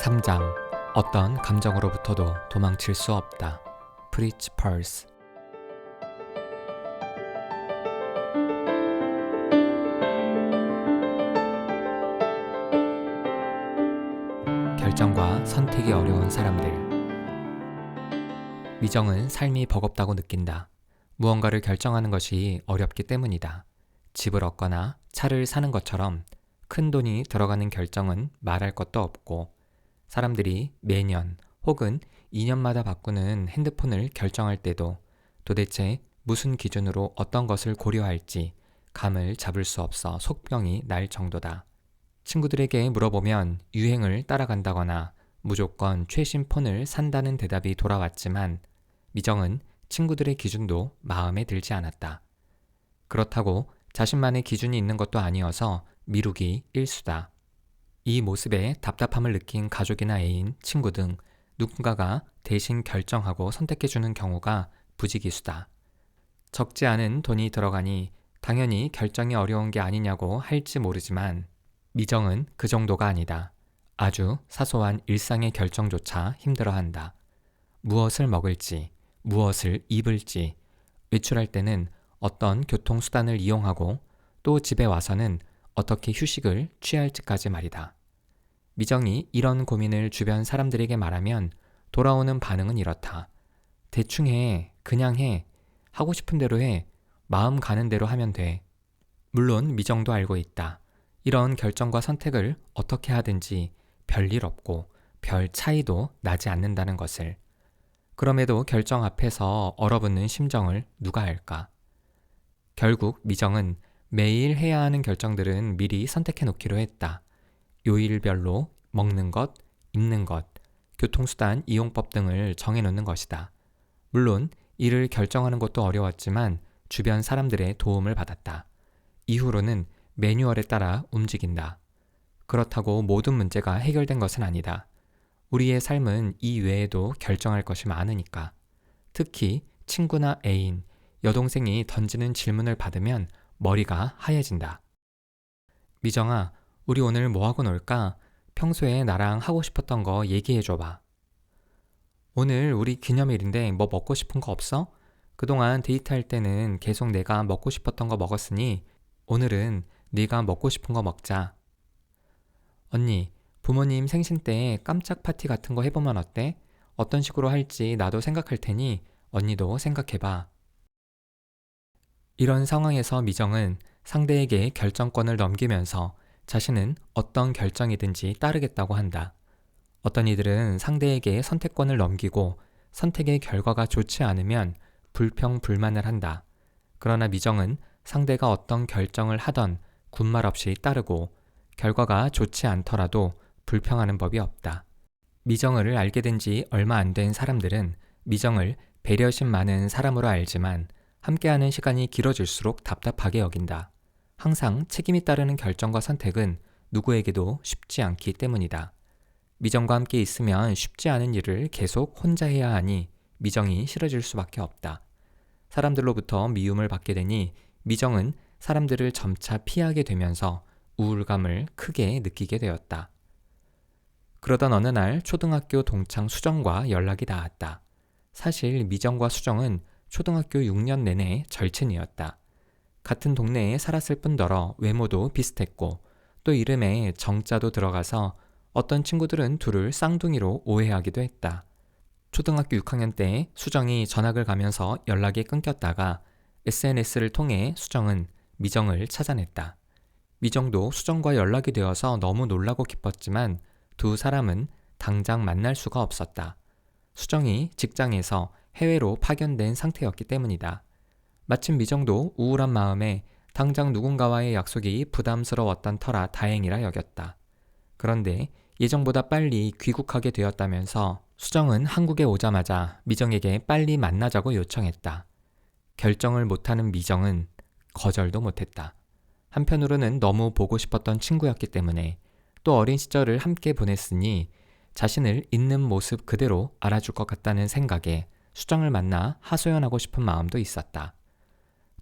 3장 어떤 감정으로부터도 도망칠 수 없다. 프리츠 펄스. 결정과 선택이 어려운 사람들. 미정은 삶이 버겁다고 느낀다. 무언가를 결정하는 것이 어렵기 때문이다. 집을 얻거나 차를 사는 것처럼 큰 돈이 들어가는 결정은 말할 것도 없고, 사람들이 매년 혹은 2년마다 바꾸는 핸드폰을 결정할 때도 도대체 무슨 기준으로 어떤 것을 고려할지 감을 잡을 수 없어 속병이 날 정도다. 친구들에게 물어보면 유행을 따라간다거나 무조건 최신 폰을 산다는 대답이 돌아왔지만, 미정은 친구들의 기준도 마음에 들지 않았다. 그렇다고 자신만의 기준이 있는 것도 아니어서 미루기 일수다. 이 모습에 답답함을 느낀 가족이나 애인, 친구 등 누군가가 대신 결정하고 선택해주는 경우가 부지기수다. 적지 않은 돈이 들어가니 당연히 결정이 어려운 게 아니냐고 할지 모르지만, 미정은 그 정도가 아니다. 아주 사소한 일상의 결정조차 힘들어한다. 무엇을 먹을지, 무엇을 입을지, 외출할 때는 어떤 교통수단을 이용하고 또 집에 와서는 어떻게 휴식을 취할지까지 말이다. 미정이 이런 고민을 주변 사람들에게 말하면 돌아오는 반응은 이렇다. 대충 해, 그냥 해, 하고 싶은 대로 해, 마음 가는 대로 하면 돼. 물론 미정도 알고 있다. 이런 결정과 선택을 어떻게 하든지 별일 없고 별 차이도 나지 않는다는 것을. 그럼에도 결정 앞에서 얼어붙는 심정을 누가 알까? 결국 미정은 매일 해야 하는 결정들은 미리 선택해 놓기로 했다. 요일별로 먹는 것, 입는 것, 교통수단 이용법 등을 정해놓는 것이다. 물론 이를 결정하는 것도 어려웠지만 주변 사람들의 도움을 받았다. 이후로는 매뉴얼에 따라 움직인다. 그렇다고 모든 문제가 해결된 것은 아니다. 우리의 삶은 이 외에도 결정할 것이 많으니까. 특히 친구나 애인, 여동생이 던지는 질문을 받으면 머리가 하얘진다. 미정아, 우리 오늘 뭐하고 놀까? 평소에 나랑 하고 싶었던 거 얘기해줘봐. 오늘 우리 기념일인데 뭐 먹고 싶은 거 없어? 그동안 데이트할 때는 계속 내가 먹고 싶었던 거 먹었으니 오늘은 네가 먹고 싶은 거 먹자. 언니, 부모님 생신 때 깜짝 파티 같은 거 해보면 어때? 어떤 식으로 할지 나도 생각할 테니 언니도 생각해봐. 이런 상황에서 미정은 상대에게 결정권을 넘기면서 자신은 어떤 결정이든지 따르겠다고 한다. 어떤 이들은 상대에게 선택권을 넘기고 선택의 결과가 좋지 않으면 불평불만을 한다. 그러나 미정은 상대가 어떤 결정을 하던 군말 없이 따르고 결과가 좋지 않더라도 불평하는 법이 없다. 미정을 알게 된 지 얼마 안 된 사람들은 미정을 배려심 많은 사람으로 알지만 함께하는 시간이 길어질수록 답답하게 여긴다. 항상 책임이 따르는 결정과 선택은 누구에게도 쉽지 않기 때문이다. 미정과 함께 있으면 쉽지 않은 일을 계속 혼자 해야 하니 미정이 싫어질 수밖에 없다. 사람들로부터 미움을 받게 되니 미정은 사람들을 점차 피하게 되면서 우울감을 크게 느끼게 되었다. 그러던 어느 날 초등학교 동창 수정과 연락이 닿았다. 사실 미정과 수정은 초등학교 6년 내내 절친이었다. 같은 동네에 살았을 뿐더러 외모도 비슷했고 또 이름에 정자도 들어가서 어떤 친구들은 둘을 쌍둥이로 오해하기도 했다. 초등학교 6학년 때 수정이 전학을 가면서 연락이 끊겼다가 SNS를 통해 수정은 미정을 찾아냈다. 미정도 수정과 연락이 되어서 너무 놀라고 기뻤지만 두 사람은 당장 만날 수가 없었다. 수정이 직장에서 해외로 파견된 상태였기 때문이다. 마침 미정도 우울한 마음에 당장 누군가와의 약속이 부담스러웠던 터라 다행이라 여겼다. 그런데 예정보다 빨리 귀국하게 되었다면서 수정은 한국에 오자마자 미정에게 빨리 만나자고 요청했다. 결정을 못하는 미정은 거절도 못했다. 한편으로는 너무 보고 싶었던 친구였기 때문에 또 어린 시절을 함께 보냈으니 자신을 있는 모습 그대로 알아줄 것 같다는 생각에 수정을 만나 하소연하고 싶은 마음도 있었다.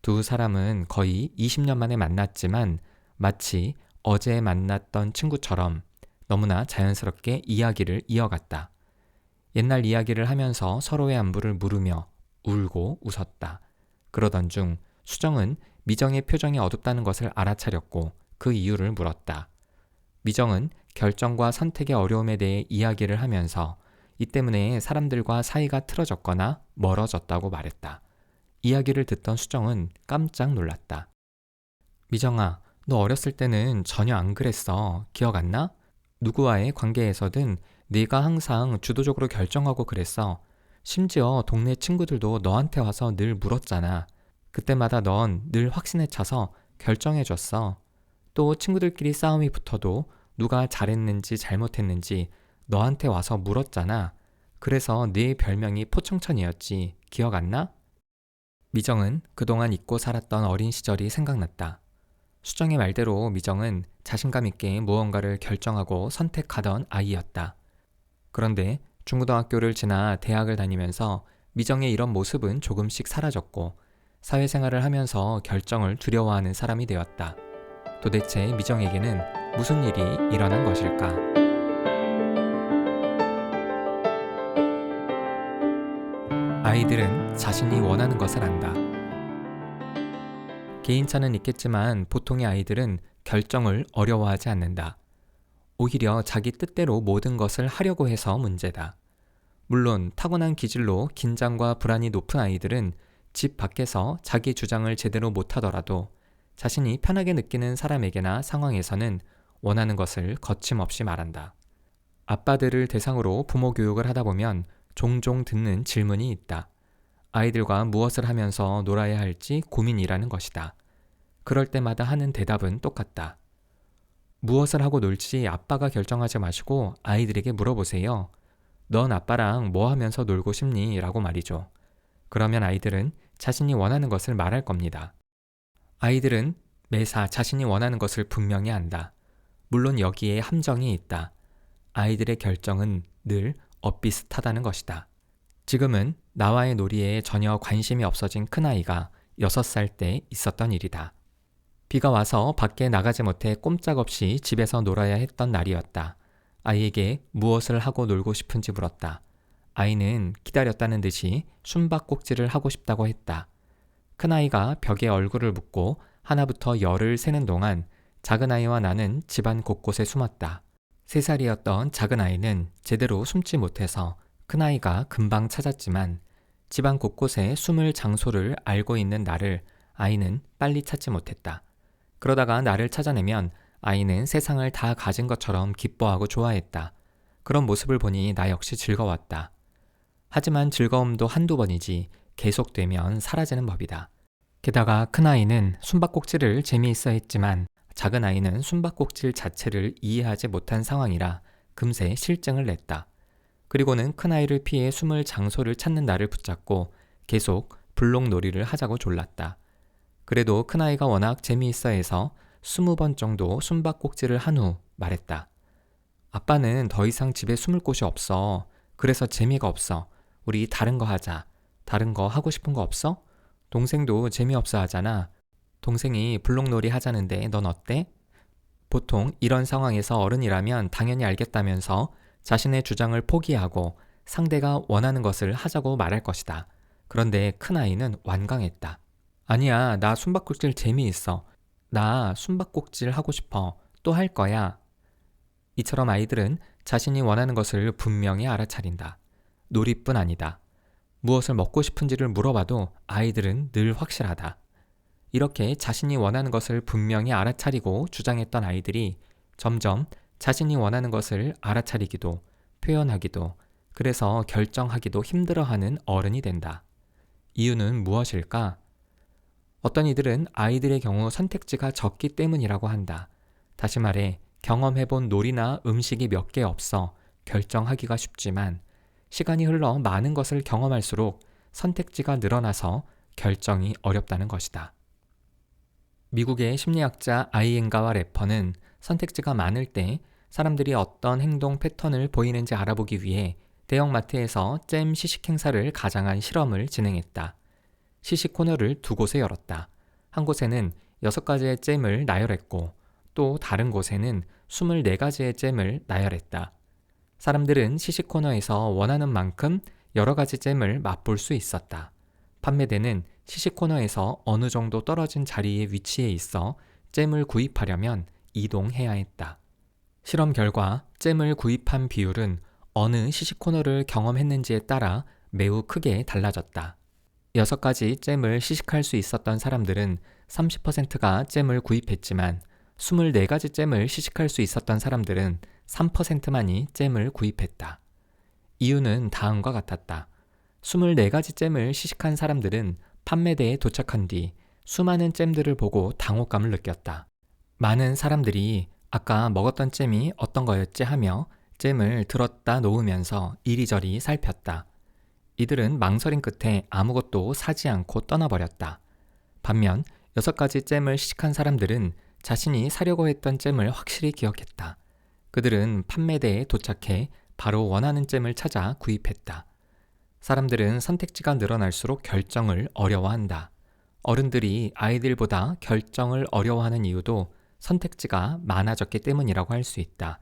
두 사람은 거의 20년 만에 만났지만 마치 어제 만났던 친구처럼 너무나 자연스럽게 이야기를 이어갔다. 옛날 이야기를 하면서 서로의 안부를 물으며 울고 웃었다. 그러던 중 수정은 미정의 표정이 어둡다는 것을 알아차렸고 그 이유를 물었다. 미정은 결정과 선택의 어려움에 대해 이야기를 하면서 이 때문에 사람들과 사이가 틀어졌거나 멀어졌다고 말했다. 이야기를 듣던 수정은 깜짝 놀랐다. 미정아, 너 어렸을 때는 전혀 안 그랬어. 기억 안 나? 누구와의 관계에서든 네가 항상 주도적으로 결정하고 그랬어. 심지어 동네 친구들도 너한테 와서 늘 물었잖아. 그때마다 넌 늘 확신에 차서 결정해줬어. 또 친구들끼리 싸움이 붙어도 누가 잘했는지 잘못했는지 너한테 와서 물었잖아. 그래서 네 별명이 포청천이었지. 기억 안 나? 미정은 그동안 잊고 살았던 어린 시절이 생각났다. 수정의 말대로 미정은 자신감 있게 무언가를 결정하고 선택하던 아이였다. 그런데 중고등학교를 지나 대학을 다니면서 미정의 이런 모습은 조금씩 사라졌고 사회생활을 하면서 결정을 두려워하는 사람이 되었다. 도대체 미정에게는 무슨 일이 일어난 것일까? 아이들은 자신이 원하는 것을 안다. 개인차는 있겠지만 보통의 아이들은 결정을 어려워하지 않는다. 오히려 자기 뜻대로 모든 것을 하려고 해서 문제다. 물론 타고난 기질로 긴장과 불안이 높은 아이들은 집 밖에서 자기 주장을 제대로 못하더라도 자신이 편하게 느끼는 사람에게나 상황에서는 원하는 것을 거침없이 말한다. 아빠들을 대상으로 부모 교육을 하다 보면 종종 듣는 질문이 있다. 아이들과 무엇을 하면서 놀아야 할지 고민이라는 것이다. 그럴 때마다 하는 대답은 똑같다. 무엇을 하고 놀지 아빠가 결정하지 마시고 아이들에게 물어보세요. 넌 아빠랑 뭐 하면서 놀고 싶니? 라고 말이죠. 그러면 아이들은 자신이 원하는 것을 말할 겁니다. 아이들은 매사 자신이 원하는 것을 분명히 안다. 물론 여기에 함정이 있다. 아이들의 결정은 늘 엇비슷하다는 것이다. 지금은 나와의 놀이에 전혀 관심이 없어진 큰아이가 6살 때 있었던 일이다. 비가 와서 밖에 나가지 못해 꼼짝없이 집에서 놀아야 했던 날이었다. 아이에게 무엇을 하고 놀고 싶은지 물었다. 아이는 기다렸다는 듯이 숨바꼭질을 하고 싶다고 했다. 큰아이가 벽에 얼굴을 묻고 하나부터 열을 세는 동안 작은아이와 나는 집안 곳곳에 숨었다. 3살이었던 작은아이는 제대로 숨지 못해서 큰아이가 금방 찾았지만 집안 곳곳에 숨을 장소를 알고 있는 나를 아이는 빨리 찾지 못했다. 그러다가 나를 찾아내면 아이는 세상을 다 가진 것처럼 기뻐하고 좋아했다. 그런 모습을 보니 나 역시 즐거웠다. 하지만 즐거움도 한두 번이지 계속되면 사라지는 법이다. 게다가 큰아이는 숨바꼭질을 재미있어 했지만 작은아이는 숨바꼭질 자체를 이해하지 못한 상황이라 금세 실증을 냈다. 그리고는 큰아이를 피해 숨을 장소를 찾는 나를 붙잡고 계속 블록놀이를 하자고 졸랐다. 그래도 큰아이가 워낙 재미있어 해서 20번 정도 숨바꼭질을 한 후 말했다. 아빠는 더 이상 집에 숨을 곳이 없어. 그래서 재미가 없어. 우리 다른 거 하자. 다른 거 하고 싶은 거 없어? 동생도 재미없어 하잖아. 동생이 블록놀이 하자는데 넌 어때? 보통 이런 상황에서 어른이라면 당연히 알겠다면서 자신의 주장을 포기하고 상대가 원하는 것을 하자고 말할 것이다. 그런데 큰아이는 완강했다. 아니야, 나 숨바꼭질 재미있어. 나 숨바꼭질 하고 싶어. 또 할 거야. 이처럼 아이들은 자신이 원하는 것을 분명히 알아차린다. 놀이뿐 아니다. 무엇을 먹고 싶은지를 물어봐도 아이들은 늘 확실하다. 이렇게 자신이 원하는 것을 분명히 알아차리고 주장했던 아이들이 점점 자신이 원하는 것을 알아차리기도, 표현하기도, 그래서 결정하기도 힘들어하는 어른이 된다. 이유는 무엇일까? 어떤 이들은 아이들의 경우 선택지가 적기 때문이라고 한다. 다시 말해 경험해본 놀이나 음식이 몇 개 없어 결정하기가 쉽지만 시간이 흘러 많은 것을 경험할수록 선택지가 늘어나서 결정이 어렵다는 것이다. 미국의 심리학자 아이엔가와 래퍼는 선택지가 많을 때 사람들이 어떤 행동 패턴을 보이는지 알아보기 위해 대형마트에서 잼 시식 행사를 가장한 실험을 진행했다. 시식 코너를 2곳에 열었다. 한 곳에는 6가지의 잼을 나열했고 또 다른 곳에는 24가지의 잼을 나열했다. 사람들은 시식코너에서 원하는 만큼 여러 가지 잼을 맛볼 수 있었다. 판매대는 시식코너에서 어느 정도 떨어진 자리에 위치해 있어 잼을 구입하려면 이동해야 했다. 실험 결과 잼을 구입한 비율은 어느 시식코너를 경험했는지에 따라 매우 크게 달라졌다. 6가지 잼을 시식할 수 있었던 사람들은 30%가 잼을 구입했지만 24가지 잼을 시식할 수 있었던 사람들은 3%만이 잼을 구입했다. 이유는 다음과 같았다. 24가지 잼을 시식한 사람들은 판매대에 도착한 뒤 수많은 잼들을 보고 당혹감을 느꼈다. 많은 사람들이 아까 먹었던 잼이 어떤 거였지 하며 잼을 들었다 놓으면서 이리저리 살폈다. 이들은 망설임 끝에 아무것도 사지 않고 떠나버렸다. 반면 6가지 잼을 시식한 사람들은 자신이 사려고 했던 잼을 확실히 기억했다. 그들은 판매대에 도착해 바로 원하는 잼을 찾아 구입했다. 사람들은 선택지가 늘어날수록 결정을 어려워한다. 어른들이 아이들보다 결정을 어려워하는 이유도 선택지가 많아졌기 때문이라고 할 수 있다.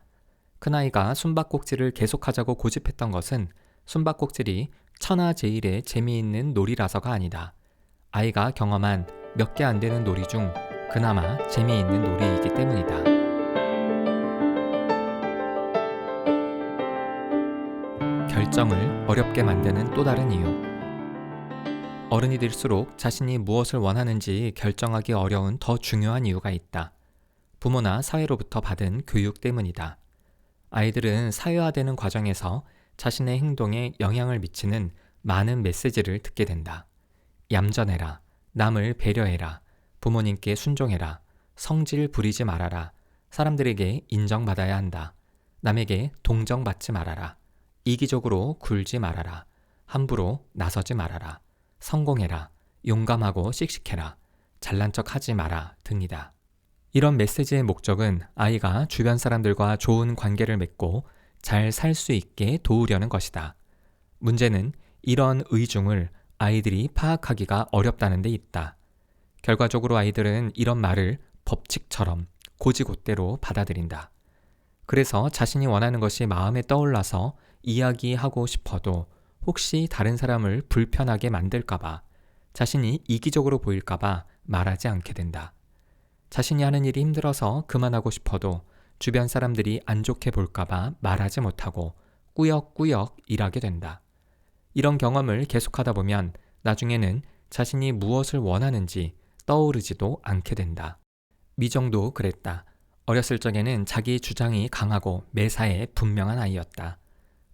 큰아이가 숨바꼭질을 계속하자고 고집했던 것은 숨바꼭질이 천하제일의 재미있는 놀이라서가 아니다. 아이가 경험한 몇 개 안 되는 놀이 중 그나마 재미있는 놀이이기 때문이다. 결정을 어렵게 만드는 또 다른 이유. 어른이 될수록 자신이 무엇을 원하는지 결정하기 어려운 더 중요한 이유가 있다. 부모나 사회로부터 받은 교육 때문이다. 아이들은 사회화되는 과정에서 자신의 행동에 영향을 미치는 많은 메시지를 듣게 된다. 얌전해라, 남을 배려해라, 부모님께 순종해라, 성질 부리지 말아라, 사람들에게 인정받아야 한다, 남에게 동정받지 말아라, 이기적으로 굴지 말아라, 함부로 나서지 말아라, 성공해라, 용감하고 씩씩해라, 잘난 척 하지 마라 등이다. 이런 메시지의 목적은 아이가 주변 사람들과 좋은 관계를 맺고 잘 살 수 있게 도우려는 것이다. 문제는 이런 의중을 아이들이 파악하기가 어렵다는 데 있다. 결과적으로 아이들은 이런 말을 법칙처럼 고지곳대로 받아들인다. 그래서 자신이 원하는 것이 마음에 떠올라서 이야기하고 싶어도 혹시 다른 사람을 불편하게 만들까봐, 자신이 이기적으로 보일까봐 말하지 않게 된다. 자신이 하는 일이 힘들어서 그만하고 싶어도 주변 사람들이 안 좋게 볼까봐 말하지 못하고 꾸역꾸역 일하게 된다. 이런 경험을 계속하다 보면 나중에는 자신이 무엇을 원하는지 떠오르지도 않게 된다. 미정도 그랬다. 어렸을 적에는 자기 주장이 강하고 매사에 분명한 아이였다.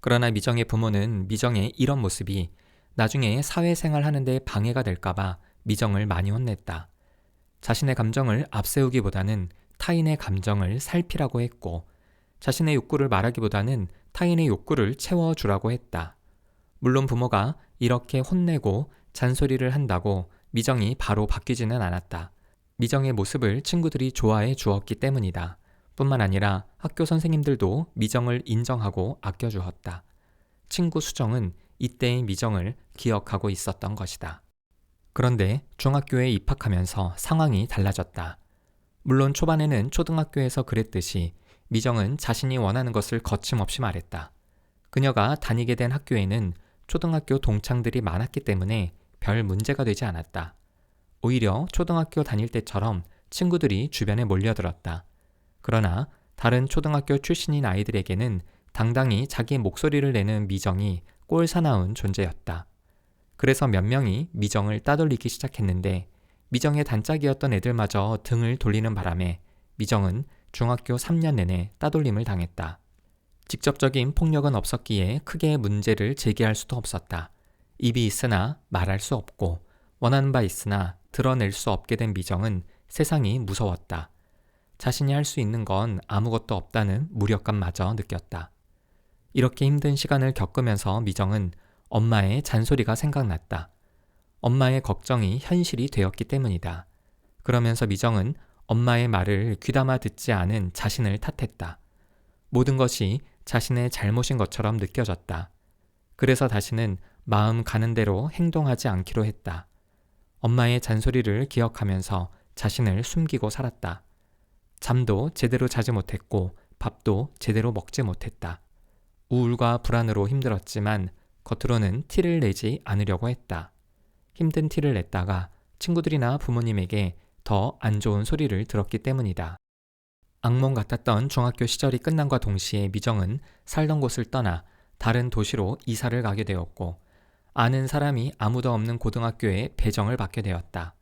그러나 미정의 부모는 미정의 이런 모습이 나중에 사회생활 하는 데 방해가 될까봐 미정을 많이 혼냈다. 자신의 감정을 앞세우기보다는 타인의 감정을 살피라고 했고, 자신의 욕구를 말하기보다는 타인의 욕구를 채워주라고 했다. 물론 부모가 이렇게 혼내고 잔소리를 한다고 미정이 바로 바뀌지는 않았다. 미정의 모습을 친구들이 좋아해 주었기 때문이다. 뿐만 아니라 학교 선생님들도 미정을 인정하고 아껴주었다. 친구 수정은 이때의 미정을 기억하고 있었던 것이다. 그런데 중학교에 입학하면서 상황이 달라졌다. 물론 초반에는 초등학교에서 그랬듯이 미정은 자신이 원하는 것을 거침없이 말했다. 그녀가 다니게 된 학교에는 초등학교 동창들이 많았기 때문에 별 문제가 되지 않았다. 오히려 초등학교 다닐 때처럼 친구들이 주변에 몰려들었다. 그러나 다른 초등학교 출신인 아이들에게는 당당히 자기 목소리를 내는 미정이 꼴사나운 존재였다. 그래서 몇 명이 미정을 따돌리기 시작했는데 미정의 단짝이었던 애들마저 등을 돌리는 바람에 미정은 중학교 3년 내내 따돌림을 당했다. 직접적인 폭력은 없었기에 크게 문제를 제기할 수도 없었다. 입이 있으나 말할 수 없고 원하는 바 있으나 드러낼 수 없게 된 미정은 세상이 무서웠다. 자신이 할 수 있는 건 아무것도 없다는 무력감마저 느꼈다. 이렇게 힘든 시간을 겪으면서 미정은 엄마의 잔소리가 생각났다. 엄마의 걱정이 현실이 되었기 때문이다. 그러면서 미정은 엄마의 말을 귀담아 듣지 않은 자신을 탓했다. 모든 것이 자신의 잘못인 것처럼 느껴졌다. 그래서 다시는 마음 가는 대로 행동하지 않기로 했다. 엄마의 잔소리를 기억하면서 자신을 숨기고 살았다. 잠도 제대로 자지 못했고 밥도 제대로 먹지 못했다. 우울과 불안으로 힘들었지만 겉으로는 티를 내지 않으려고 했다. 힘든 티를 냈다가 친구들이나 부모님에게 더 안 좋은 소리를 들었기 때문이다. 악몽 같았던 중학교 시절이 끝남과 동시에 미정은 살던 곳을 떠나 다른 도시로 이사를 가게 되었고 아는 사람이 아무도 없는 고등학교에 배정을 받게 되었다.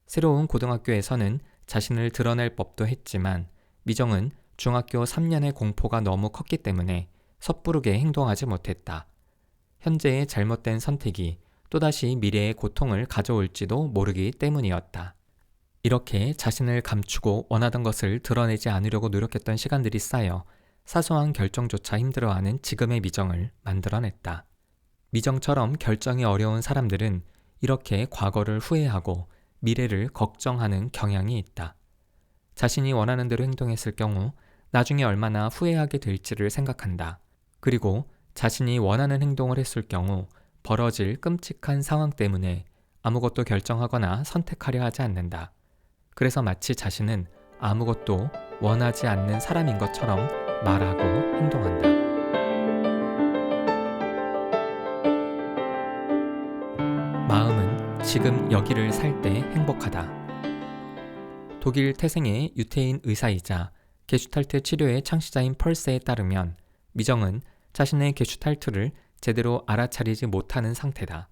새로운 고등학교에서는 자신을 드러낼 법도 했지만 미정은 중학교 3년의 공포가 너무 컸기 때문에 섣부르게 행동하지 못했다. 현재의 잘못된 선택이 또다시 미래의 고통을 가져올지도 모르기 때문이었다. 이렇게 자신을 감추고 원하던 것을 드러내지 않으려고 노력했던 시간들이 쌓여 사소한 결정조차 힘들어하는 지금의 미정을 만들어냈다. 미정처럼 결정이 어려운 사람들은 이렇게 과거를 후회하고 미래를 걱정하는 경향이 있다. 자신이 원하는 대로 행동했을 경우 나중에 얼마나 후회하게 될지를 생각한다. 그리고 자신이 원하는 행동을 했을 경우 벌어질 끔찍한 상황 때문에 아무것도 결정하거나 선택하려 하지 않는다. 그래서 마치 자신은 아무것도 원하지 않는 사람인 것처럼 말하고 행동한다. 마음은 지금 여기를 살 때 행복하다. 독일 태생의 유태인 의사이자 게슈탈트 치료의 창시자인 펄스에 따르면 미정은 자신의 게슈탈트를 제대로 알아차리지 못하는 상태다.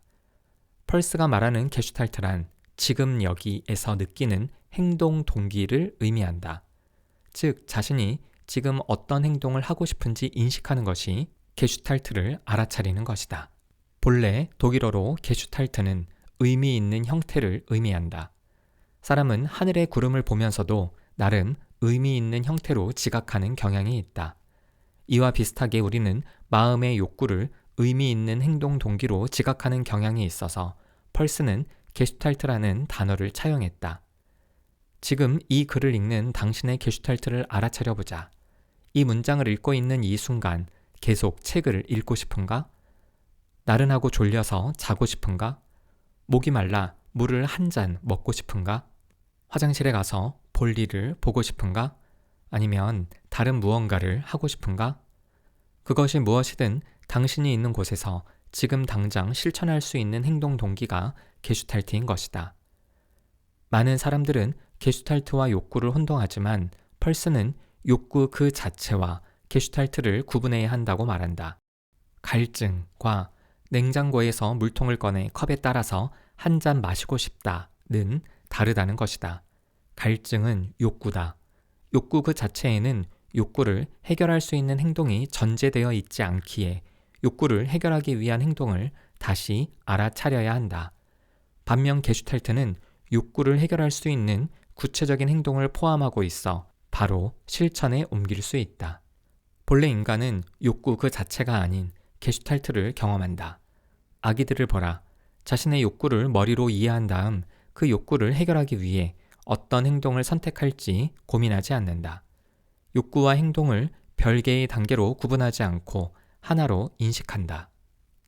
펄스가 말하는 게슈탈트란 지금 여기에서 느끼는 행동 동기를 의미한다. 즉, 자신이 지금 어떤 행동을 하고 싶은지 인식하는 것이 게슈탈트를 알아차리는 것이다. 본래 독일어로 게슈탈트는 의미 있는 형태를 의미한다. 사람은 하늘의 구름을 보면서도 나름 의미 있는 형태로 지각하는 경향이 있다. 이와 비슷하게 우리는 마음의 욕구를 의미 있는 행동 동기로 지각하는 경향이 있어서 펄스는 게슈탈트라는 단어를 차용했다. 지금 이 글을 읽는 당신의 게슈탈트를 알아차려보자. 이 문장을 읽고 있는 이 순간 계속 책을 읽고 싶은가? 나른하고 졸려서 자고 싶은가? 목이 말라 물을 한 잔 먹고 싶은가? 화장실에 가서 볼일을 보고 싶은가? 아니면 다른 무언가를 하고 싶은가? 그것이 무엇이든 당신이 있는 곳에서 지금 당장 실천할 수 있는 행동 동기가 게슈탈트인 것이다. 많은 사람들은 게슈탈트와 욕구를 혼동하지만 펄스는 욕구 그 자체와 게슈탈트를 구분해야 한다고 말한다. 갈증과 냉장고에서 물통을 꺼내 컵에 따라서 한 잔 마시고 싶다는 다르다는 것이다. 갈증은 욕구다. 욕구 그 자체에는 욕구를 해결할 수 있는 행동이 전제되어 있지 않기에 욕구를 해결하기 위한 행동을 다시 알아차려야 한다. 반면 게슈탈트는 욕구를 해결할 수 있는 구체적인 행동을 포함하고 있어 바로 실천에 옮길 수 있다. 본래 인간은 욕구 그 자체가 아닌 게슈탈트를 경험한다. 아기들을 보라. 자신의 욕구를 머리로 이해한 다음 그 욕구를 해결하기 위해 어떤 행동을 선택할지 고민하지 않는다. 욕구와 행동을 별개의 단계로 구분하지 않고 하나로 인식한다.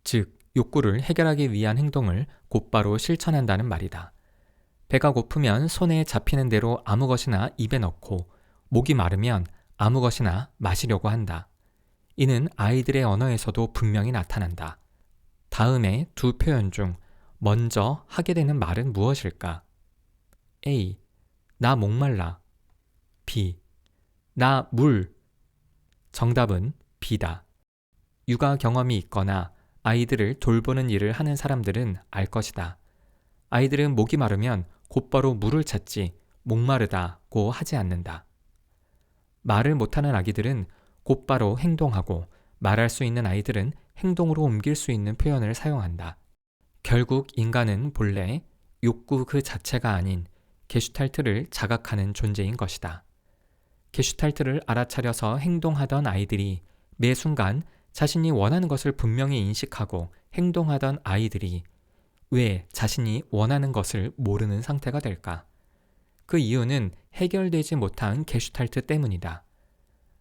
즉, 욕구를 해결하기 위한 행동을 곧바로 실천한다는 말이다. 배가 고프면 손에 잡히는 대로 아무 것이나 입에 넣고 목이 마르면 아무 것이나 마시려고 한다. 이는 아이들의 언어에서도 분명히 나타난다. 다음의 두 표현 중 먼저 하게 되는 말은 무엇일까? A. 나 목말라. B. 나 물. 정답은 B다. 육아 경험이 있거나 아이들을 돌보는 일을 하는 사람들은 알 것이다. 아이들은 목이 마르면 곧바로 물을 찾지 목마르다고 하지 않는다. 말을 못하는 아기들은 곧바로 행동하고 말할 수 있는 아이들은 행동으로 옮길 수 있는 표현을 사용한다. 결국 인간은 본래 욕구 그 자체가 아닌 게슈탈트를 자각하는 존재인 것이다. 게슈탈트를 알아차려서 행동하던 아이들이 매 순간 자신이 원하는 것을 분명히 인식하고 행동하던 아이들이 왜 자신이 원하는 것을 모르는 상태가 될까? 그 이유는 해결되지 못한 게슈탈트 때문이다.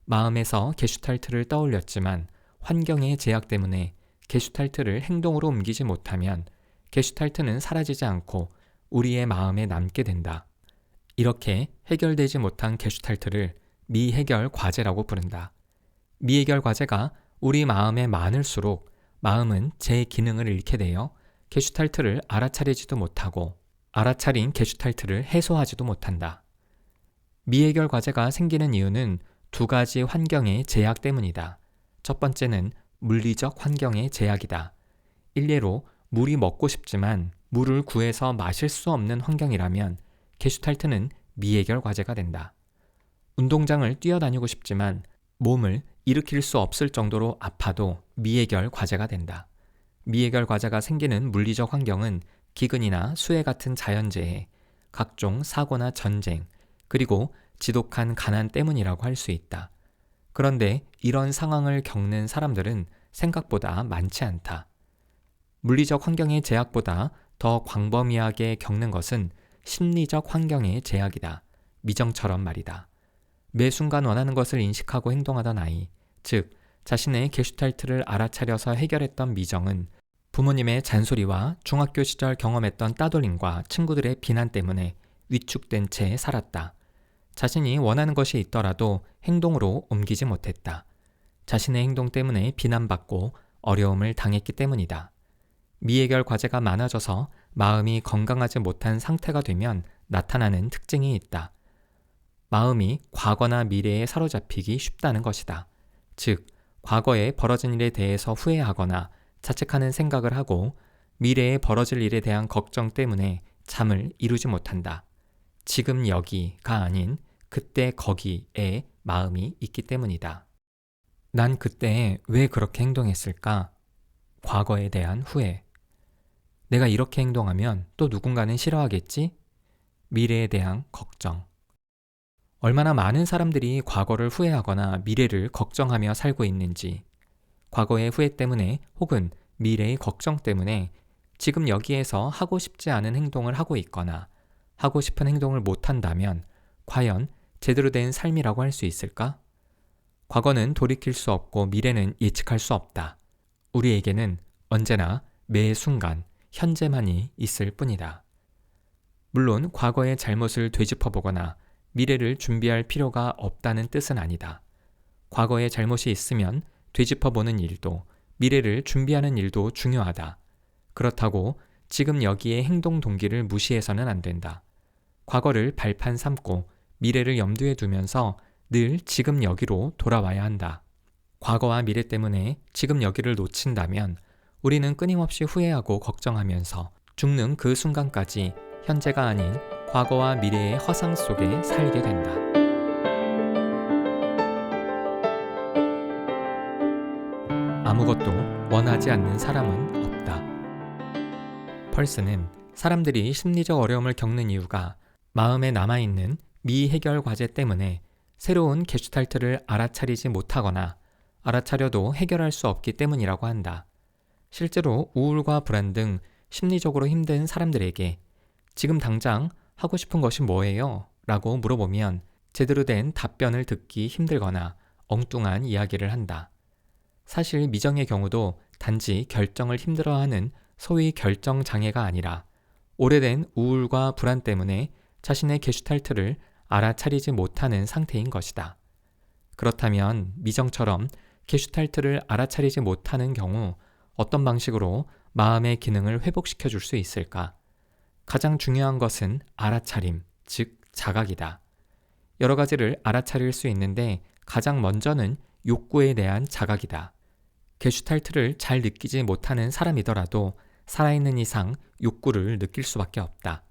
마음에서 게슈탈트를 떠올렸지만 환경의 제약 때문에 게슈탈트를 행동으로 옮기지 못하면 게슈탈트는 사라지지 않고 우리의 마음에 남게 된다. 이렇게 해결되지 못한 게슈탈트를 미해결 과제라고 부른다. 미해결 과제가 우리 마음에 많을수록 마음은 제 기능을 잃게 되어 게슈탈트를 알아차리지도 못하고 알아차린 게슈탈트를 해소하지도 못한다. 미해결 과제가 생기는 이유는 두 가지 환경의 제약 때문이다. 첫 번째는 물리적 환경의 제약이다. 일례로 물이 먹고 싶지만 물을 구해서 마실 수 없는 환경이라면 게슈탈트는 미해결 과제가 된다. 운동장을 뛰어다니고 싶지만 몸을 일으킬 수 없을 정도로 아파도 미해결 과제가 된다. 미해결 과제가 생기는 물리적 환경은 기근이나 수해 같은 자연재해, 각종 사고나 전쟁, 그리고 지독한 가난 때문이라고 할 수 있다. 그런데 이런 상황을 겪는 사람들은 생각보다 많지 않다. 물리적 환경의 제약보다 더 광범위하게 겪는 것은 심리적 환경의 제약이다. 미정처럼 말이다. 매 순간 원하는 것을 인식하고 행동하던 아이, 즉 자신의 게슈탈트를 알아차려서 해결했던 미정은 부모님의 잔소리와 중학교 시절 경험했던 따돌림과 친구들의 비난 때문에 위축된 채 살았다. 자신이 원하는 것이 있더라도 행동으로 옮기지 못했다. 자신의 행동 때문에 비난받고 어려움을 당했기 때문이다. 미해결 과제가 많아져서 마음이 건강하지 못한 상태가 되면 나타나는 특징이 있다. 마음이 과거나 미래에 사로잡히기 쉽다는 것이다. 즉, 과거에 벌어진 일에 대해서 후회하거나 자책하는 생각을 하고 미래에 벌어질 일에 대한 걱정 때문에 잠을 이루지 못한다. 지금 여기가 아닌 그때 거기에 마음이 있기 때문이다. 난 그때 왜 그렇게 행동했을까? 과거에 대한 후회. 내가 이렇게 행동하면 또 누군가는 싫어하겠지? 미래에 대한 걱정. 얼마나 많은 사람들이 과거를 후회하거나 미래를 걱정하며 살고 있는지, 과거의 후회 때문에 혹은 미래의 걱정 때문에 지금 여기에서 하고 싶지 않은 행동을 하고 있거나 하고 싶은 행동을 못한다면 과연 제대로 된 삶이라고 할 수 있을까? 과거는 돌이킬 수 없고 미래는 예측할 수 없다. 우리에게는 언제나 매 순간 현재만이 있을 뿐이다. 물론 과거의 잘못을 되짚어보거나 미래를 준비할 필요가 없다는 뜻은 아니다. 과거의 잘못이 있으면 되짚어보는 일도 미래를 준비하는 일도 중요하다. 그렇다고 지금 여기에 행동 동기를 무시해서는 안 된다. 과거를 발판 삼고 미래를 염두에 두면서 늘 지금 여기로 돌아와야 한다. 과거와 미래 때문에 지금 여기를 놓친다면 우리는 끊임없이 후회하고 걱정하면서 죽는 그 순간까지 현재가 아닌 과거와 미래의 허상 속에 살게 된다. 아무것도 원하지 않는 사람은 없다. 펄스는 사람들이 심리적 어려움을 겪는 이유가 마음에 남아있는 미해결 과제 때문에 새로운 게슈탈트를 알아차리지 못하거나 알아차려도 해결할 수 없기 때문이라고 한다. 실제로 우울과 불안 등 심리적으로 힘든 사람들에게 지금 당장 하고 싶은 것이 뭐예요? 라고 물어보면 제대로 된 답변을 듣기 힘들거나 엉뚱한 이야기를 한다. 사실 미정의 경우도 단지 결정을 힘들어하는 소위 결정 장애가 아니라 오래된 우울과 불안 때문에 자신의 게슈탈트를 알아차리지 못하는 상태인 것이다. 그렇다면 미정처럼 게슈탈트를 알아차리지 못하는 경우 어떤 방식으로 마음의 기능을 회복시켜 줄 수 있을까? 가장 중요한 것은 알아차림, 즉 자각이다. 여러 가지를 알아차릴 수 있는데 가장 먼저는 욕구에 대한 자각이다. 게슈탈트를 잘 느끼지 못하는 사람이더라도 살아있는 이상 욕구를 느낄 수밖에 없다.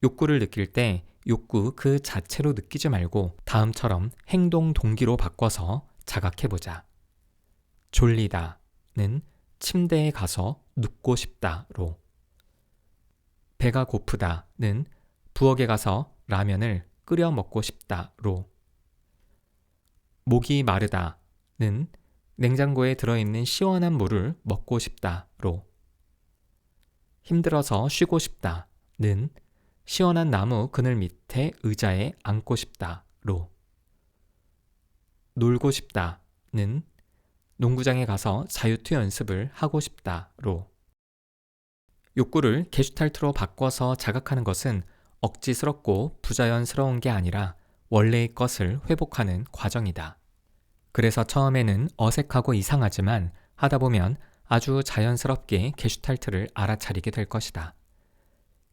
욕구를 느낄 때 욕구 그 자체로 느끼지 말고 다음처럼 행동 동기로 바꿔서 자각해보자. 졸리다는 침대에 가서 눕고 싶다로, 배가 고프다는 부엌에 가서 라면을 끓여 먹고 싶다로, 목이 마르다는 냉장고에 들어있는 시원한 물을 먹고 싶다로, 힘들어서 쉬고 싶다는 시원한 나무 그늘 밑에 의자에 앉고 싶다로, 놀고 싶다는 농구장에 가서 자유투 연습을 하고 싶다로. 욕구를 게슈탈트로 바꿔서 자각하는 것은 억지스럽고 부자연스러운 게 아니라 원래의 것을 회복하는 과정이다. 그래서 처음에는 어색하고 이상하지만 하다 보면 아주 자연스럽게 게슈탈트를 알아차리게 될 것이다.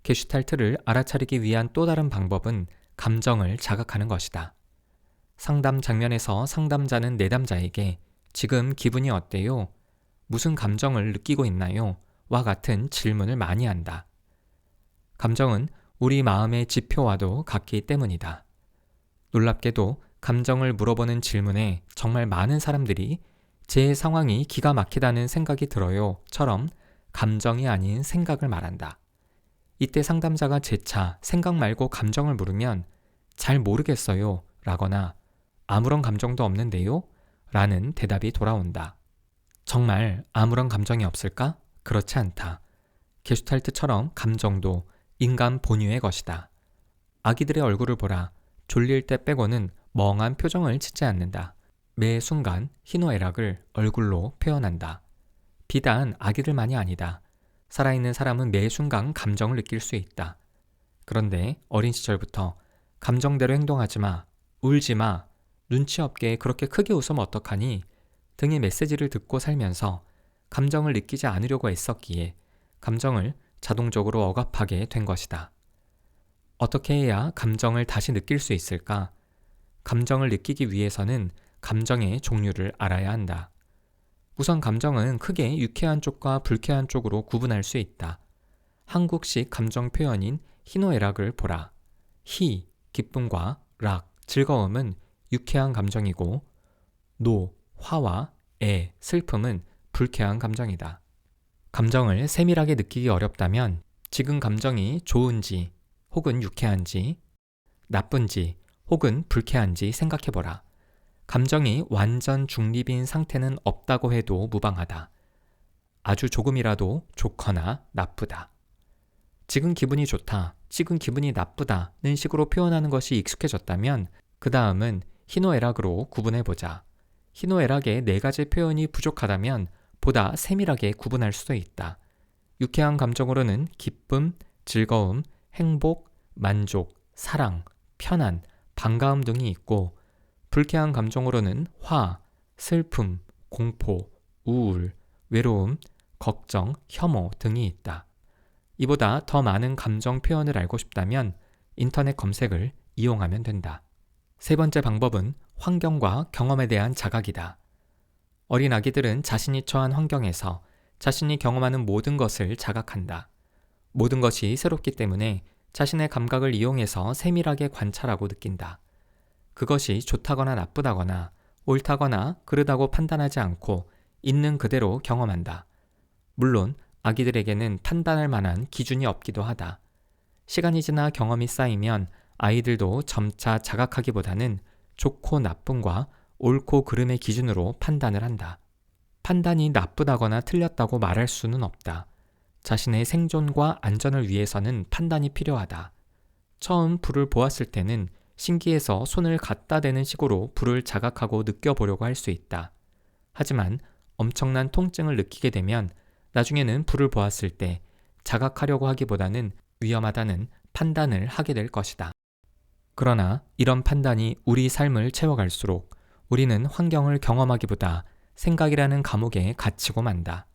게슈탈트를 알아차리기 위한 또 다른 방법은 감정을 자각하는 것이다. 상담 장면에서 상담자는 내담자에게 지금 기분이 어때요? 무슨 감정을 느끼고 있나요? 와 같은 질문을 많이 한다. 감정은 우리 마음의 지표와도 같기 때문이다. 놀랍게도 감정을 물어보는 질문에 정말 많은 사람들이 제 상황이 기가 막히다는 생각이 들어요 처럼 감정이 아닌 생각을 말한다. 이때 상담자가 재차 생각 말고 감정을 물으면 잘 모르겠어요 라거나 아무런 감정도 없는데요? 라는 대답이 돌아온다. 정말 아무런 감정이 없을까? 그렇지 않다. 게슈탈트처럼 감정도 인간 본유의 것이다. 아기들의 얼굴을 보라. 졸릴 때 빼고는 멍한 표정을 짓지 않는다. 매 순간 희노애락을 얼굴로 표현한다. 비단 아기들만이 아니다. 살아있는 사람은 매 순간 감정을 느낄 수 있다. 그런데 어린 시절부터 감정대로 행동하지 마, 울지 마, 눈치 없게 그렇게 크게 웃으면 어떡하니 등의 메시지를 듣고 살면서 감정을 느끼지 않으려고 애썼기에 감정을 자동적으로 억압하게 된 것이다. 어떻게 해야 감정을 다시 느낄 수 있을까? 감정을 느끼기 위해서는 감정의 종류를 알아야 한다. 우선 감정은 크게 유쾌한 쪽과 불쾌한 쪽으로 구분할 수 있다. 한국식 감정 표현인 희노애락을 보라. 희, 기쁨과 락, 즐거움은 유쾌한 감정이고 노, 화와 애, 슬픔은 불쾌한 감정이다. 감정을 세밀하게 느끼기 어렵다면 지금 감정이 좋은지 혹은 유쾌한지, 나쁜지 혹은 불쾌한지 생각해보라. 감정이 완전 중립인 상태는 없다고 해도 무방하다. 아주 조금이라도 좋거나 나쁘다. 지금 기분이 좋다, 지금 기분이 나쁘다는 식으로 표현하는 것이 익숙해졌다면 그 다음은 희노애락으로 구분해보자. 희노애락의 4가지 표현이 부족하다면 보다 세밀하게 구분할 수도 있다. 유쾌한 감정으로는 기쁨, 즐거움, 행복, 만족, 사랑, 편안, 반가움 등이 있고 불쾌한 감정으로는 화, 슬픔, 공포, 우울, 외로움, 걱정, 혐오 등이 있다. 이보다 더 많은 감정 표현을 알고 싶다면 인터넷 검색을 이용하면 된다. 세 번째 방법은 환경과 경험에 대한 자각이다. 어린 아기들은 자신이 처한 환경에서 자신이 경험하는 모든 것을 자각한다. 모든 것이 새롭기 때문에 자신의 감각을 이용해서 세밀하게 관찰하고 느낀다. 그것이 좋다거나 나쁘다거나 옳다거나 그르다고 판단하지 않고 있는 그대로 경험한다. 물론 아기들에게는 판단할 만한 기준이 없기도 하다. 시간이 지나 경험이 쌓이면 아이들도 점차 자각하기보다는 좋고 나쁨과 옳고 그름의 기준으로 판단을 한다. 판단이 나쁘다거나 틀렸다고 말할 수는 없다. 자신의 생존과 안전을 위해서는 판단이 필요하다. 처음 불을 보았을 때는 신기해서 손을 갖다 대는 식으로 불을 자각하고 느껴보려고 할 수 있다. 하지만 엄청난 통증을 느끼게 되면 나중에는 불을 보았을 때 자각하려고 하기보다는 위험하다는 판단을 하게 될 것이다. 그러나 이런 판단이 우리 삶을 채워갈수록 우리는 환경을 경험하기보다 생각이라는 감옥에 갇히고 만다.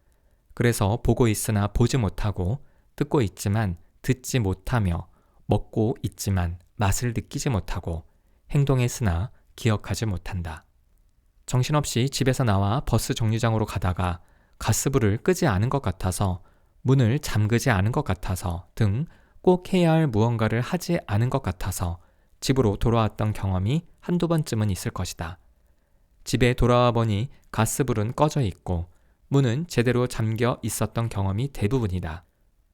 그래서 보고 있으나 보지 못하고 듣고 있지만 듣지 못하며 먹고 있지만 맛을 느끼지 못하고 행동했으나 기억하지 못한다. 정신없이 집에서 나와 버스 정류장으로 가다가 가스불을 끄지 않은 것 같아서 문을 잠그지 않은 것 같아서 등 꼭 해야 할 무언가를 하지 않은 것 같아서 집으로 돌아왔던 경험이 한두 번쯤은 있을 것이다. 집에 돌아와 보니 가스불은 꺼져 있고 문은 제대로 잠겨 있었던 경험이 대부분이다.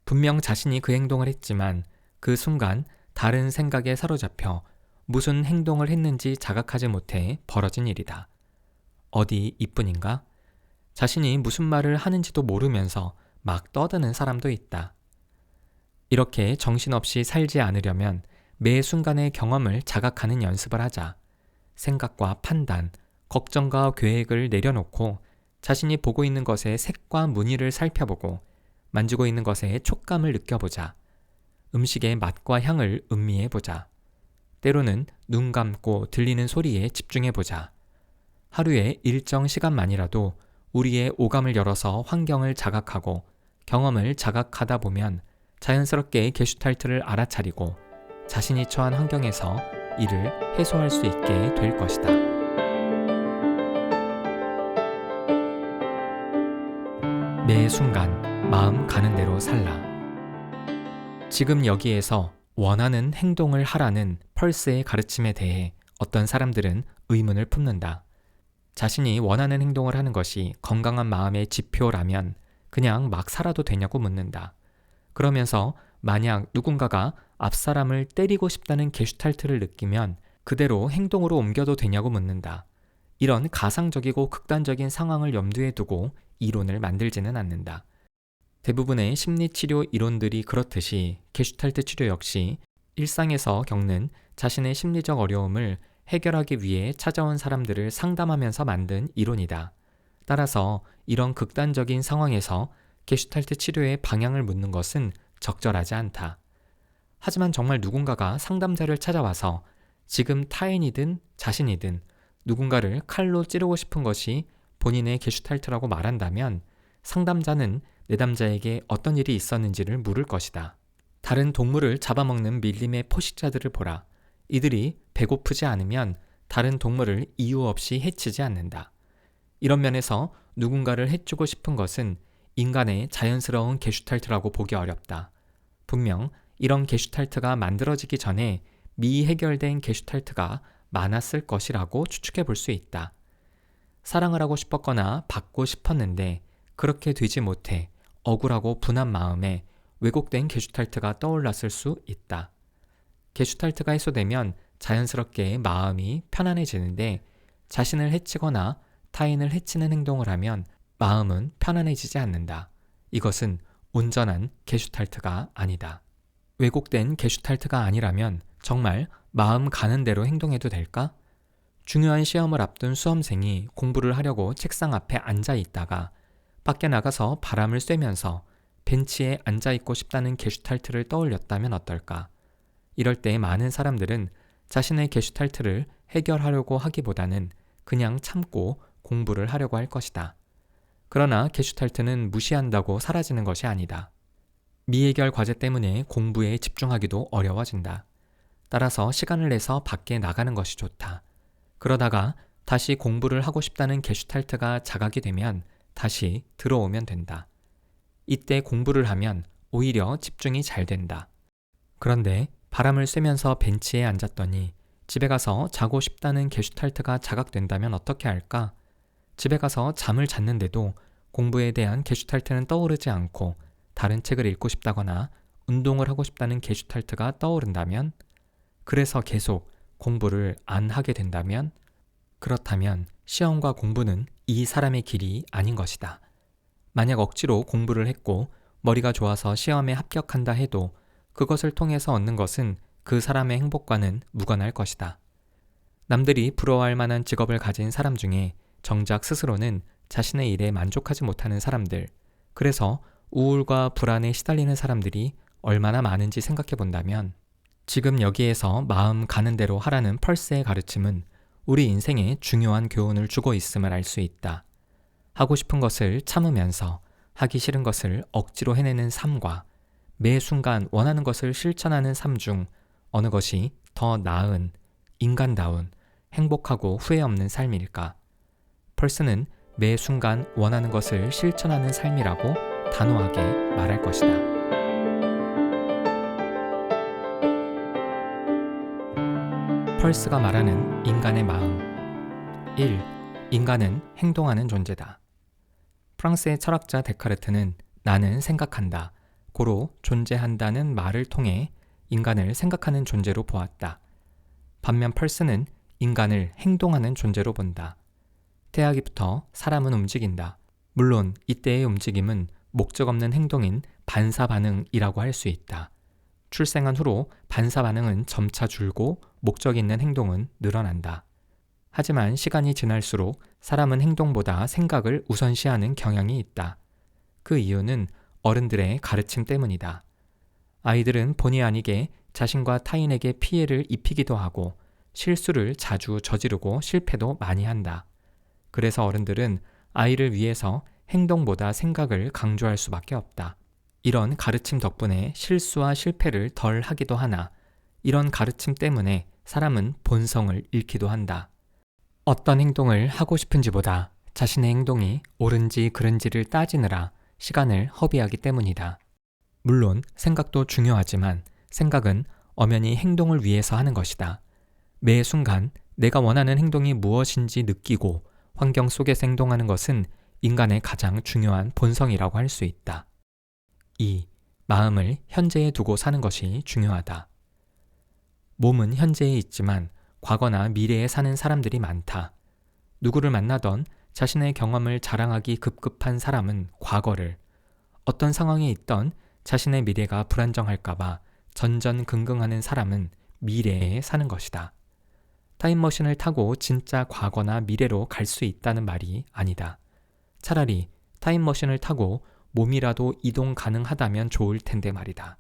분명 자신이 그 행동을 했지만 그 순간 다른 생각에 사로잡혀 무슨 행동을 했는지 자각하지 못해 벌어진 일이다. 어디 이뿐인가? 자신이 무슨 말을 하는지도 모르면서 막 떠드는 사람도 있다. 이렇게 정신없이 살지 않으려면 매 순간의 경험을 자각하는 연습을 하자. 생각과 판단, 걱정과 계획을 내려놓고 자신이 보고 있는 것의 색과 무늬를 살펴보고 만지고 있는 것의 촉감을 느껴보자. 음식의 맛과 향을 음미해보자. 때로는 눈 감고 들리는 소리에 집중해보자. 하루에 일정 시간만이라도 우리의 오감을 열어서 환경을 자각하고 경험을 자각하다 보면 자연스럽게 게슈탈트를 알아차리고 자신이 처한 환경에서 이를 해소할 수 있게 될 것이다. 매 순간 마음 가는 대로 살라. 지금 여기에서 원하는 행동을 하라는 펄스의 가르침에 대해 어떤 사람들은 의문을 품는다. 자신이 원하는 행동을 하는 것이 건강한 마음의 지표라면 그냥 막 살아도 되냐고 묻는다. 그러면서 만약 누군가가 앞사람을 때리고 싶다는 게슈탈트를 느끼면 그대로 행동으로 옮겨도 되냐고 묻는다. 이런 가상적이고 극단적인 상황을 염두에 두고 이론을 만들지는 않는다. 대부분의 심리치료 이론들이 그렇듯이 게슈탈트 치료 역시 일상에서 겪는 자신의 심리적 어려움을 해결하기 위해 찾아온 사람들을 상담하면서 만든 이론이다. 따라서 이런 극단적인 상황에서 게슈탈트 치료의 방향을 묻는 것은 적절하지 않다. 하지만 정말 누군가가 상담자를 찾아와서 지금 타인이든 자신이든 누군가를 칼로 찌르고 싶은 것이 본인의 게슈탈트라고 말한다면 상담자는 내담자에게 어떤 일이 있었는지를 물을 것이다. 다른 동물을 잡아먹는 밀림의 포식자들을 보라. 이들이 배고프지 않으면 다른 동물을 이유 없이 해치지 않는다. 이런 면에서 누군가를 해주고 싶은 것은 인간의 자연스러운 게슈탈트라고 보기 어렵다. 분명 이런 게슈탈트가 만들어지기 전에 미해결된 게슈탈트가 많았을 것이라고 추측해 볼 수 있다. 사랑을 하고 싶었거나 받고 싶었는데 그렇게 되지 못해 억울하고 분한 마음에 왜곡된 게슈탈트가 떠올랐을 수 있다. 게슈탈트가 해소되면 자연스럽게 마음이 편안해지는데 자신을 해치거나 타인을 해치는 행동을 하면 마음은 편안해지지 않는다. 이것은 온전한 게슈탈트가 아니다. 왜곡된 게슈탈트가 아니라면 정말 마음 가는 대로 행동해도 될까? 중요한 시험을 앞둔 수험생이 공부를 하려고 책상 앞에 앉아 있다가 밖에 나가서 바람을 쐬면서 벤치에 앉아 있고 싶다는 게슈탈트를 떠올렸다면 어떨까? 이럴 때 많은 사람들은 자신의 게슈탈트를 해결하려고 하기보다는 그냥 참고 공부를 하려고 할 것이다. 그러나 게슈탈트는 무시한다고 사라지는 것이 아니다. 미해결 과제 때문에 공부에 집중하기도 어려워진다. 따라서 시간을 내서 밖에 나가는 것이 좋다. 그러다가 다시 공부를 하고 싶다는 게슈탈트가 자각이 되면 다시 들어오면 된다. 이때 공부를 하면 오히려 집중이 잘 된다. 그런데 바람을 쐬면서 벤치에 앉았더니 집에 가서 자고 싶다는 게슈탈트가 자각된다면 어떻게 할까? 집에 가서 잠을 잤는데도 공부에 대한 게슈탈트는 떠오르지 않고 다른 책을 읽고 싶다거나 운동을 하고 싶다는 게슈탈트가 떠오른다면, 그래서 계속 공부를 안 하게 된다면, 그렇다면 시험과 공부는 이 사람의 길이 아닌 것이다. 만약 억지로 공부를 했고 머리가 좋아서 시험에 합격한다 해도 그것을 통해서 얻는 것은 그 사람의 행복과는 무관할 것이다. 남들이 부러워할 만한 직업을 가진 사람 중에 정작 스스로는 자신의 일에 만족하지 못하는 사람들, 그래서 우울과 불안에 시달리는 사람들이 얼마나 많은지 생각해 본다면 지금 여기에서 마음 가는 대로 하라는 펄스의 가르침은 우리 인생에 중요한 교훈을 주고 있음을 알 수 있다. 하고 싶은 것을 참으면서 하기 싫은 것을 억지로 해내는 삶과 매 순간 원하는 것을 실천하는 삶 중 어느 것이 더 나은, 인간다운, 행복하고 후회 없는 삶일까? 펄스는 매 순간 원하는 것을 실천하는 삶이라고 단호하게 말할 것이다. 펄스가 말하는 인간의 마음. 1. 인간은 행동하는 존재다. 프랑스의 철학자 데카르트는 나는 생각한다, 고로 존재한다는 말을 통해 인간을 생각하는 존재로 보았다. 반면 펄스는 인간을 행동하는 존재로 본다. 태아기부터 사람은 움직인다. 물론 이때의 움직임은 목적 없는 행동인 반사반응이라고 할 수 있다. 출생한 후로 반사반응은 점차 줄고 목적 있는 행동은 늘어난다. 하지만 시간이 지날수록 사람은 행동보다 생각을 우선시하는 경향이 있다. 그 이유는 어른들의 가르침 때문이다. 아이들은 본의 아니게 자신과 타인에게 피해를 입히기도 하고 실수를 자주 저지르고 실패도 많이 한다. 그래서 어른들은 아이를 위해서 행동보다 생각을 강조할 수밖에 없다. 이런 가르침 덕분에 실수와 실패를 덜 하기도 하나 이런 가르침 때문에 사람은 본성을 잃기도 한다. 어떤 행동을 하고 싶은지보다 자신의 행동이 옳은지 그른지를 따지느라 시간을 허비하기 때문이다. 물론 생각도 중요하지만 생각은 엄연히 행동을 위해서 하는 것이다. 매 순간 내가 원하는 행동이 무엇인지 느끼고 환경 속에서 행동하는 것은 인간의 가장 중요한 본성이라고 할 수 있다. 2. 마음을 현재에 두고 사는 것이 중요하다. 몸은 현재에 있지만 과거나 미래에 사는 사람들이 많다. 누구를 만나던 자신의 경험을 자랑하기 급급한 사람은 과거를, 어떤 상황에 있던 자신의 미래가 불안정할까봐 전전긍긍하는 사람은 미래에 사는 것이다. 타임머신을 타고 진짜 과거나 미래로 갈 수 있다는 말이 아니다. 차라리 타임머신을 타고 몸이라도 이동 가능하다면 좋을 텐데 말이다.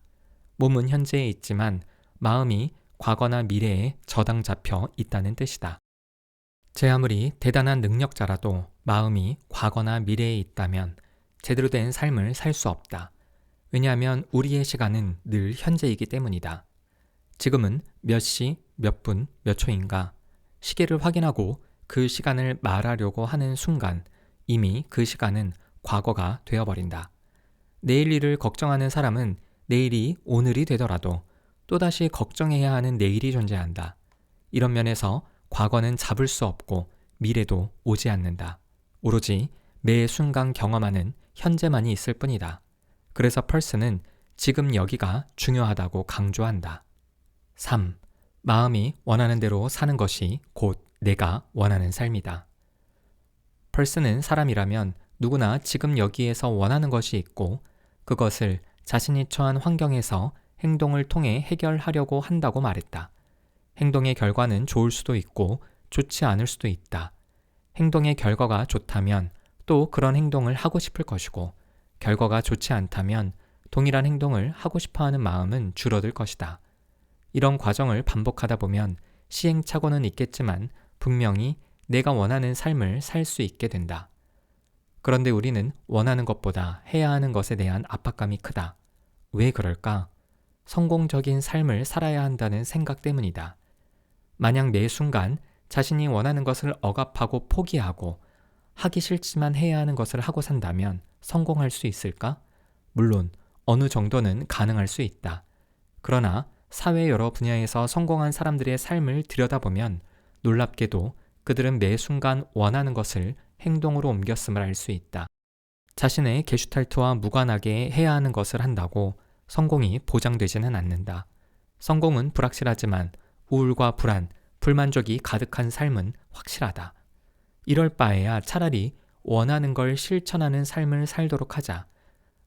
몸은 현재에 있지만 마음이 과거나 미래에 저당 잡혀 있다는 뜻이다. 제 아무리 대단한 능력자라도 마음이 과거나 미래에 있다면 제대로 된 삶을 살 수 없다. 왜냐하면 우리의 시간은 늘 현재이기 때문이다. 지금은 몇 시, 몇 분, 몇 초인가? 시계를 확인하고 그 시간을 말하려고 하는 순간 이미 그 시간은 과거가 되어버린다. 내일 일을 걱정하는 사람은 내일이 오늘이 되더라도 또다시 걱정해야 하는 내일이 존재한다. 이런 면에서 과거는 잡을 수 없고 미래도 오지 않는다. 오로지 매 순간 경험하는 현재만이 있을 뿐이다. 그래서 펄스는 지금 여기가 중요하다고 강조한다. 3. 마음이 원하는 대로 사는 것이 곧 내가 원하는 삶이다. 펄스는 사람이라면 누구나 지금 여기에서 원하는 것이 있고 그것을 자신이 처한 환경에서 행동을 통해 해결하려고 한다고 말했다. 행동의 결과는 좋을 수도 있고 좋지 않을 수도 있다. 행동의 결과가 좋다면 또 그런 행동을 하고 싶을 것이고 결과가 좋지 않다면 동일한 행동을 하고 싶어하는 마음은 줄어들 것이다. 이런 과정을 반복하다 보면 시행착오는 있겠지만 분명히 내가 원하는 삶을 살 수 있게 된다. 그런데 우리는 원하는 것보다 해야 하는 것에 대한 압박감이 크다. 왜 그럴까? 성공적인 삶을 살아야 한다는 생각 때문이다. 만약 매 순간 자신이 원하는 것을 억압하고 포기하고 하기 싫지만 해야 하는 것을 하고 산다면 성공할 수 있을까? 물론 어느 정도는 가능할 수 있다. 그러나 사회 여러 분야에서 성공한 사람들의 삶을 들여다보면 놀랍게도 그들은 매 순간 원하는 것을 행동으로 옮겼음을 알 수 있다. 자신의 게슈탈트와 무관하게 해야 하는 것을 한다고 성공이 보장되지는 않는다. 성공은 불확실하지만 우울과 불안, 불만족이 가득한 삶은 확실하다. 이럴 바에야 차라리 원하는 걸 실천하는 삶을 살도록 하자.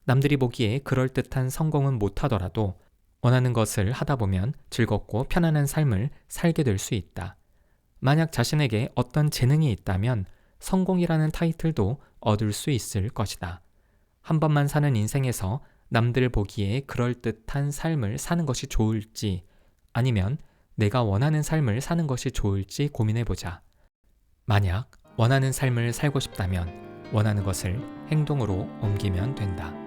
남들이 보기에 그럴듯한 성공은 못하더라도 원하는 것을 하다 보면 즐겁고 편안한 삶을 살게 될 수 있다. 만약 자신에게 어떤 재능이 있다면 성공이라는 타이틀도 얻을 수 있을 것이다. 한 번만 사는 인생에서 남들 보기에 그럴듯한 삶을 사는 것이 좋을지 아니면 내가 원하는 삶을 사는 것이 좋을지 고민해보자. 만약 원하는 삶을 살고 싶다면 원하는 것을 행동으로 옮기면 된다.